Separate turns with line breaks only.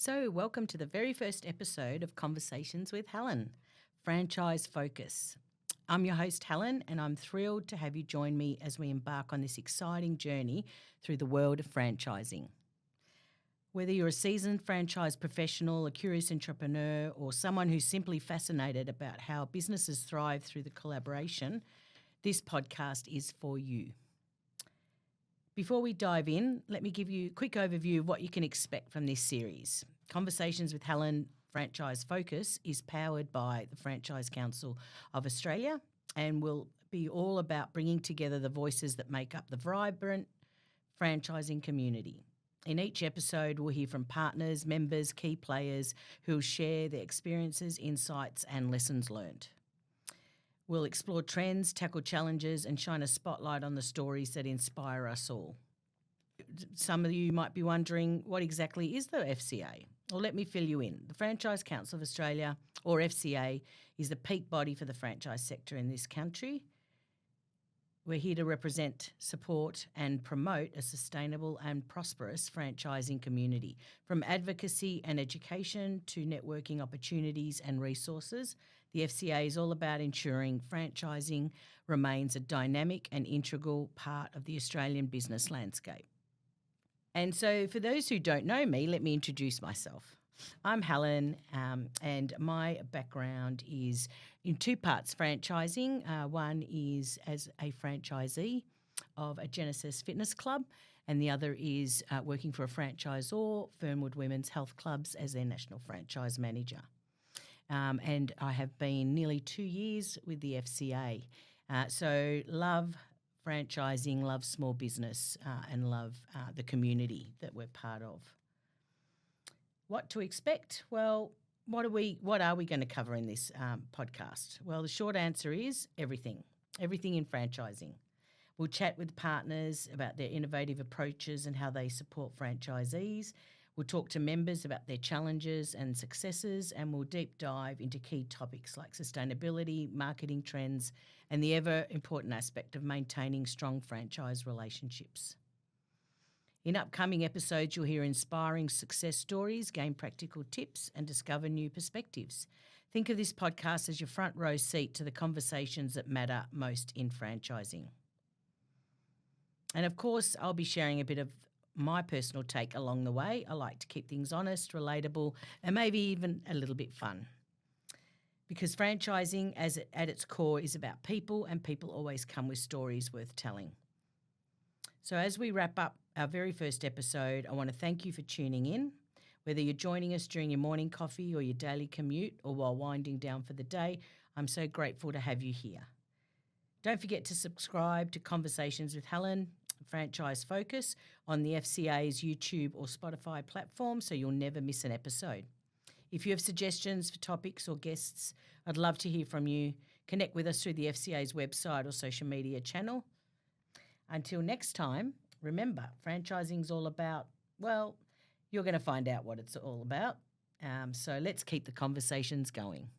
So, welcome to the very first episode of Conversations with Helen, Franchise Focus. I'm your host, Helen, and I'm thrilled to have you join me as we embark on this exciting journey through the world of franchising. Whether you're a seasoned franchise professional, a curious entrepreneur, or someone who's simply fascinated about how businesses thrive through the collaboration, this podcast is for you. Before we dive in, let me give you a quick overview of what you can expect from this series. Conversations with Helen Franchise Focus is powered by the Franchise Council of Australia and will be all about bringing together the voices that make up the vibrant franchising community. In each episode, we'll hear from partners, members, key players who will share their experiences, insights and lessons learned. We'll explore trends, tackle challenges and shine a spotlight on the stories that inspire us all. Some of you might be wondering, what exactly is the FCA? Well, let me fill you in. The Franchise Council of Australia, or FCA, is the peak body for the franchise sector in this country. We're here to represent, support and promote a sustainable and prosperous franchising community. From advocacy and education to networking opportunities and resources, the FCA is all about ensuring franchising remains a dynamic and integral part of the Australian business landscape. And so for those who don't know me, let me introduce myself. I'm Helen, and my background is in two parts franchising. One is as a franchisee of a Genesis Fitness Club, and the other is working for a franchisor, Fernwood Women's Health Clubs, as their national franchise manager. And I have been nearly 2 years with the FCA. So love franchising, love small business, and love the community that we're part of. What to expect? Well, what are we going to cover in this podcast? Well, the short answer is everything in franchising. We'll chat with partners about their innovative approaches and how they support franchisees. We'll talk to members about their challenges and successes, and we'll deep dive into key topics like sustainability, marketing trends, and the ever important aspect of maintaining strong franchise relationships. In upcoming episodes, you'll hear inspiring success stories, gain practical tips, and discover new perspectives. Think of this podcast as your front row seat to the conversations that matter most in franchising. And of course, I'll be sharing a bit of my personal take along the way. I like to keep things honest, relatable, and maybe even a little bit fun. Because franchising at its core is about people, and people always come with stories worth telling. So as we wrap up our very first episode, I want to thank you for tuning in. Whether you're joining us during your morning coffee or your daily commute or while winding down for the day, I'm so grateful to have you here. Don't forget to subscribe to Conversations with Helen, Franchise Focus, on the FCA's YouTube or Spotify platform so you'll never miss an episode. If you have suggestions for topics or guests, I'd love to hear from you. Connect with us through the FCA's website or social media channel. Until next time, remember, franchising's all about, well, you're going to find out what it's all about. So let's keep the conversations going.